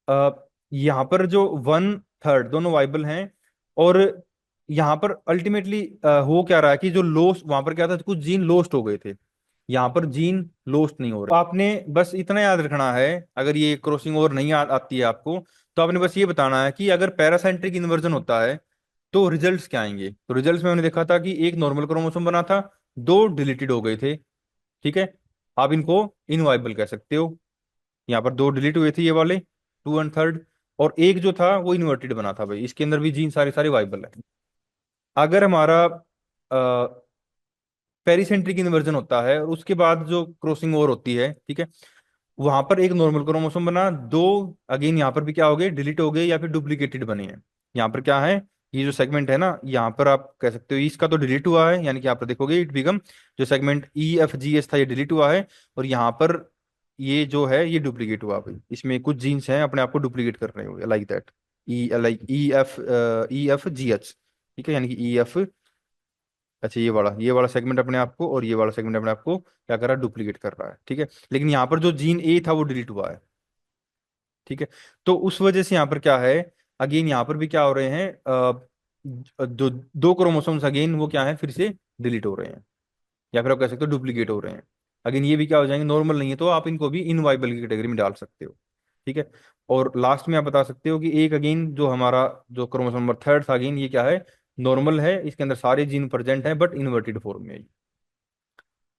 अ, यहाँ पर जो 1/3 दोनों वाइबल हैं, और यहाँ पर अल्टीमेटली हो क्या रहा है कि जो लोस्ट वहां पर क्या था, कुछ जीन लोस्ट हो गए थे, यहाँ पर जीन लोस्ट नहीं हो रहे। तो आपने बस इतना याद रखना है, अगर ये क्रॉसिंग ओवर नहीं आती है आपको, तो आपने बस ये बताना है कि अगर पैरासेंट्रिक इन्वर्जन होता है तो रिजल्ट्स क्या आएंगे। तो रिजल्ट्स में हमने देखा था कि एक नॉर्मल क्रोमोसोम बना था, दो डिलीटेड हो गए थे, ठीक है, आप इनको इनवाइबल कह सकते हो। यहाँ पर दो डिलीट हुए थे ये वाले 2 और 3, और एक जो था वो इन्वर्टेड बना था भाई, इसके अंदर भी जीन सारे सारे वाइबल है। अगर हमारा पेरीसेंट्रिक इन्वर्जन होता है और उसके बाद जो क्रॉसिंग ओवर होती है, ठीक है, वहां पर एक नॉर्मल क्रोमोसोम बना, दो अगेन यहाँ पर भी क्या हो गए, डिलीट हो गए या फिर डुप्लीकेटेड बने हैं। यहाँ पर क्या है, ये जो सेगमेंट है ना, यहाँ पर आप कह सकते हो इसका तो डिलीट हुआ है, यानी कि यहाँ पर देखोगे इट बिकम, जो segment E F G H था ये डिलीट हुआ है, और यहाँ पर ये जो है ये डुप्लीकेट हुआ भाई, इसमें कुछ जीन्स हैं अपने आप को डुप्लीकेट कर रहे हो like that, E F G H, ठीक है, यानी कि EF, अच्छा ये वाला सेगमेंट अपने आप को, और ये वाला सेगमेंट अपने आप को क्या कर रहा है, डुप्लीकेट कर रहा है, ठीक है। लेकिन यहाँ पर जो जीन ए था वो डिलीट हुआ है, ठीक है। तो उस वजह से यहाँ पर क्या है, अगेन यहाँ पर भी क्या हो रहे हैं, जो दो क्रोमोसोम्स अगेन वो क्या है, फिर से डिलीट हो रहे हैं, या फिर आप कह सकते हो डुप्लीकेट हो रहे हैं। अगेन ये भी क्या हो जाएंगे, नॉर्मल नहीं है, तो आप इनको भी इनवाइबल की कैटेगरी में डाल सकते हो, ठीक है। और लास्ट में आप बता सकते हो कि एक अगेन जो हमारा जो क्रोमोसोम नंबर थर्ड था, अगेन ये क्या है, नॉर्मल है, इसके अंदर सारे जीन प्रेजेंट हैं बट इन्वर्टेड फॉर्म में है।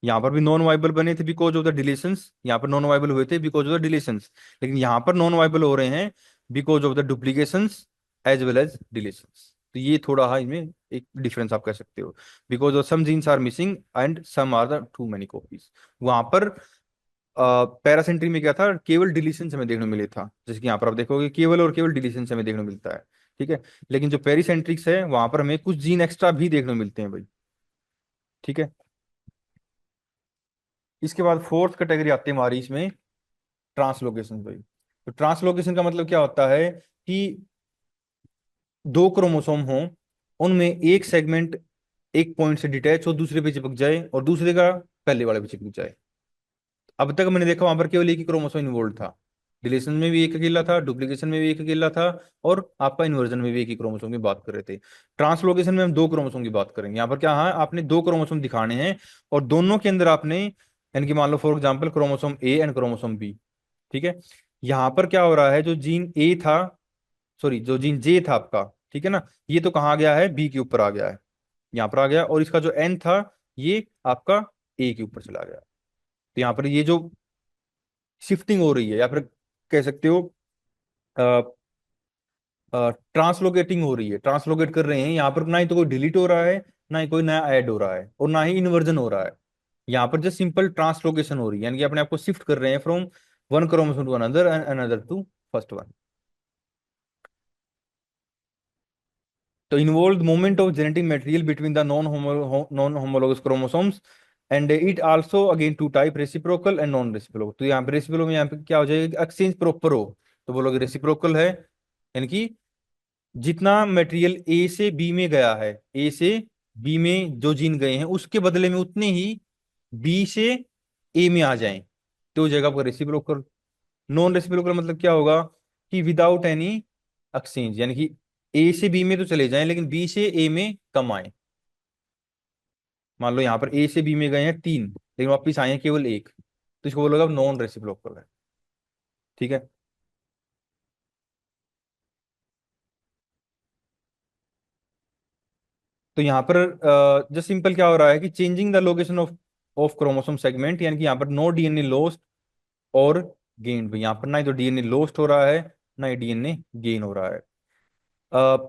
यहाँ पर भी नॉन वाइबल बने थे बिकॉज ऑफ द डिलीशंस, यहाँ पर नॉन वाइबल हुए थे बिकॉज ऑफ द डिलीशंस, लेकिन यहाँ पर नॉन वाइबल हो रहे हैं because of the duplications as well as deletions. तो ये थोड़ा हाँ इसमें एक डिफरेंस आप कह सकते हो, because of some genes are missing and some are the too many copies. वहां पर पैरासेंट्री में क्या था, केवल डिलीशन हमें देखने को मिले था, जैसे कि यहाँ पर आप देखोगे केवल और केवल डिलीशन हमें देखने को मिलता है, ठीक है। लेकिन जो पेरीसेंट्रिक्स है वहां पर हमें कुछ जीन एक्स्ट्रा भी देखने को मिलते हैं भाई, ठीक है। इसके बाद फोर्थ कैटेगरी आती है हमारी इसमें, ट्रांसलोकेशन भाई। तो ट्रांसलोकेशन का मतलब क्या होता है कि दो क्रोमोसोम हों, उनमें एक सेगमेंट एक पॉइंट से डिटैच हो, दूसरे पे चिपक जाए, और दूसरे का पहले वाले पे चिपक जाए। अब तक मैंने देखा वहां पर केवल एक ही क्रोमोसोम इन्वॉल्व था, डिलीशन में भी एक अकेला था, डुप्लीकेशन में भी एक अकेला था, और आपका इन्वर्जन में भी एक ही क्रोमोसोम की बात कर रहे थे। ट्रांसलोकेशन में हम दो क्रोमोसोम की बात करेंगे। यहाँ पर क्या है, आपने दो क्रोमोसोम दिखाने हैं, और दोनों के अंदर आपने, यानी कि मान लो for example chromosome A and chromosome B, ठीक है। यहाँ पर क्या हो रहा है, जो जीन ए था, सॉरी जो जीन जे था आपका, ठीक है ना, ये तो कहाँ गया है, बी के ऊपर आ गया है, यहाँ पर आ गया, और इसका जो एन था ये आपका ए के ऊपर चला गया। तो यहाँ पर ये जो शिफ्टिंग हो रही है, या फिर कह सकते हो ट्रांसलोकेटिंग हो रही है, ट्रांसलोकेट कर रहे हैं, यहाँ पर ना ही तो कोई डिलीट हो रहा है, ना ही कोई नया ऐड हो रहा है, और ना ही इन्वर्जन हो रहा है। यहाँ पर जस्ट सिंपल ट्रांसलोकेशन हो रही है, यानी कि अपने आप को शिफ्ट कर रहे हैं from one chromosome to another and another to first one. तो involve moment of genetic material between the non homologous chromosomes and it also again two type, reciprocal and non reciprocal. तो यहाँ पे reciprocal में यहाँ पे क्या हो जाएगा, एक्सचेंज प्रॉपर हो तो बोलोगे रेसिप्रोकल है, यानी कि जितना मटेरियल ए से बी में गया है, ए से बी में जो जीन गए हैं उसके बदले में उतने ही बी से ए में आ जाएं तो हो जाएगा आपका रेसिप्रोकल। नॉन रेसिप्रोकल मतलब क्या होगा कि विदाउट एनी एक्सचेंज, यानी कि ए से बी में तो चले जाएं लेकिन बी से ए में कम आए। मान लो यहाँ पर ए से बी में गए हैं तीन लेकिन वापिस आए हैं केवल एक, तो इसको बोलोगे नॉन रेसिप्रोकल है। ठीक है। तो यहाँ पर जो सिंपल क्या हो रहा है कि changing the location of of chromosome segment, यानी कि यहाँ पर नो डीएनए लॉस्ट और गेन भी, यहाँ पर ना ही तो डीएनए लॉस्ट हो रहा है ना ही डीएनए गेन हो रहा है।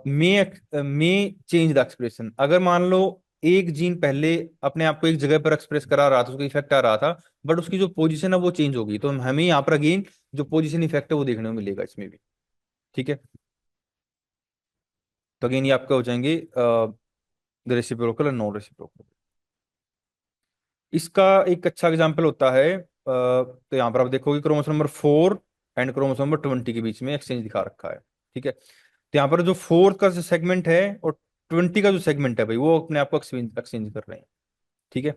मे चेंज द एक्सप्रेशन, अगर मान लो एक जीन पहले अपने आप को एक जगह पर एक्सप्रेस करा रहा था, उसको इफेक्ट आ रहा था, बट उसकी जो पोजीशन है वो चेंज होगी, तो हमें यहाँ पर अगेन जो पोजीशन इफेक्ट है वो देखने को मिलेगा इसमें भी। ठीक है। तो अगेन ये आपका हो जाएंगे रेसिप्रोकल और नॉन रेसिप्रोकल। इसका एक अच्छा एग्जाम्पल होता है तो यहाँ पर आप देखोगे chromosome number 4 and chromosome number 20 के बीच में एक्सचेंज दिखा रखा है। ठीक है। तो यहाँ पर जो 4 का जो सेगमेंट है और 20 का जो सेगमेंट है भाई वो अपने आप को एक्सचेंज एक्सचेंज कर रहे हैं। ठीक है।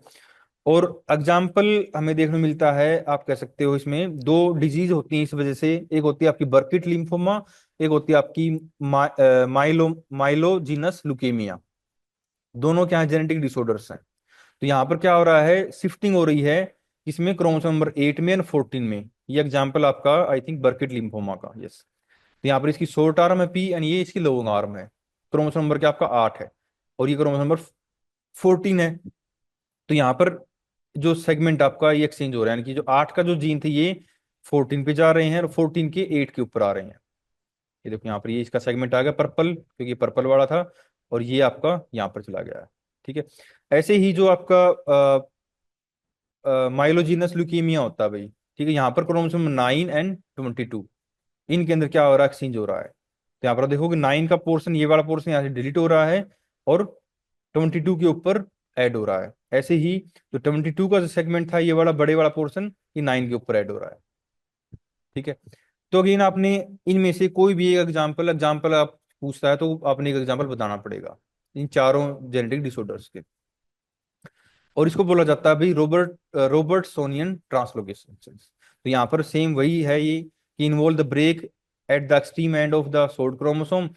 और एग्जाम्पल हमें देखने को मिलता है, आप कह सकते हो इसमें दो डिजीज होती हैं इस वजह से, एक होती है आपकी बर्किट लिम्फोमा, एक होती है आपकी माइलोजीनस लुकेमिया। दोनों क्या है, जेनेटिक डिसऑर्डर्स हैं। तो यहाँ पर क्या हो रहा है, शिफ्टिंग हो रही है इसमें क्रोमोसोम नंबर 8 में और 14 में। ये एग्जांपल आपका आई थिंक बर्किट लिम्फोमा का, यस। तो यहाँ पर इसकी शॉर्ट आर्म है पी एंड ये इसकी लॉन्ग आर्म है। क्रोमोसोम नंबर क्या आपका 8 है और ये क्रोमोसोम नंबर 14 है। तो यहाँ पर जो सेगमेंट आपका ये एक्सचेंज हो रहा है, यानी कि जो 8 का जो जीन थे ये 14 पे जा रहे हैं और 14 के 8 के ऊपर आ रहे हैं। ये देखो यहाँ पर ये इसका सेगमेंट आ गया पर्पल, क्योंकि पर्पल वाला था, और ये आपका यहाँ पर चला गया है। ठीक है। ऐसे ही जो आपका माइलोजीनस ल्यूकीमिया होता है भाई, ठीक है, यहाँ पर क्रोमोसोम 9 एंड 22 इनके अंदर क्या हो रहा है, एक्सचेंज हो रहा है। तो यहाँ पर देखोगे 9 का पोर्शन, ये वाला पोर्शन यहाँ से डिलीट हो रहा है और 22 के ऊपर ऐड हो रहा है। ऐसे ही जो 22 का जो सेगमेंट था, ये वाला बड़े वाला पोर्शन, ये 9 के ऊपर ऐड हो रहा है। ठीक है। तो अगेन आपने इनमें से कोई भी एक एग्जाम्पल एग्जाम्पल आप पूछता है तो आपने एक एग्जाम्पल बताना पड़ेगा इन चारों जेनेटिक डिसऑर्डर्स के। और इसको बोला जाता है भाई रोबर्टसोनियन ट्रांसलोकेशन। तो यहाँ पर सेम वही है ये कि involve the break at the extreme end of the short chromosome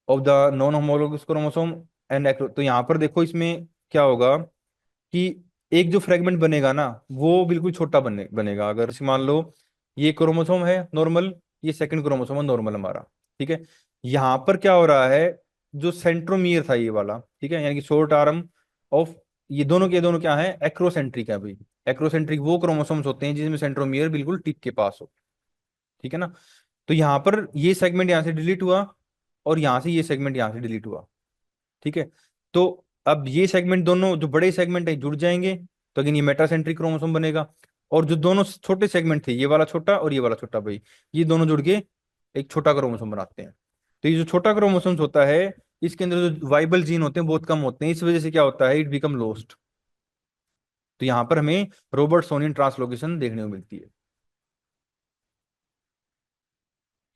of the non homologous chromosome end. तो यहाँ पर देखो इसमें क्या होगा कि एक जो फ्रेगमेंट बनेगा ना वो बिल्कुल छोटा बनेगा। अगर जैसे मान लो ये क्रोमोसोम है नॉर्मल, ये सेकंड क्रोमोसोम है नॉर्मल हमारा। ठीक है। यहाँ पर क्या हो रहा है, जो सेंट्रोमियर था ये वाला, ठीक है, यानी कि शॉर्ट आर्म ऑफ, ये दोनों के दोनों क्या है, एक्रोसेंट्रिक है भाई। एक्रोसेंट्रिक वो क्रोमोसोम्स होते हैं जिसमें सेंट्रोमियर बिल्कुल टिप के पास हो। ठीक है ना। तो यहाँ पर ये सेगमेंट यहाँ से डिलीट हुआ और यहाँ से ये सेगमेंट यहाँ से डिलीट हुआ। ठीक है। तो अब ये सेगमेंट दोनों जो बड़े सेगमेंट है जुड़ जाएंगे, तो अगेन ये मेटासेंट्रिक क्रोमोसोम बनेगा। और जो दोनों छोटे सेगमेंट थे, ये वाला छोटा और ये वाला छोटा भाई, ये दोनों जुड़ के एक छोटा क्रोमोसोम बनाते हैं। तो ये जो छोटा क्रोमोसोम होता है इसके अंदर जो वाइबल जीन होते हैं बहुत कम होते हैं, इस वजह से क्या होता है, इट बिकम लॉस्ट। तो यहाँ पर हमें रोबर्टसोनियन ट्रांसलोकेशन देखने को मिलती है,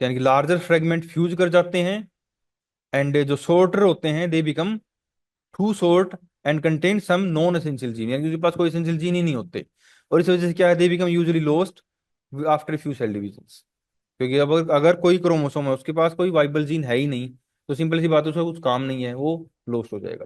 यानी कि लार्जर फ्रेगमेंट फ्यूज कर जाते हैं एंड जो शॉर्टर होते हैं they become too short and contain some non essential gene, यानी कि उनके पास कोई एसेंशियल जीन ही नहीं होते। और इस वजह से क्या है, they become usually lost after few cell divisions. क्योंकि अब अगर कोई क्रोमोसोम है उसके पास कोई वाइबल जीन है ही नहीं, तो सिंपल सी बात है उसका कुछ काम नहीं है, वो लॉस्ट हो जाएगा।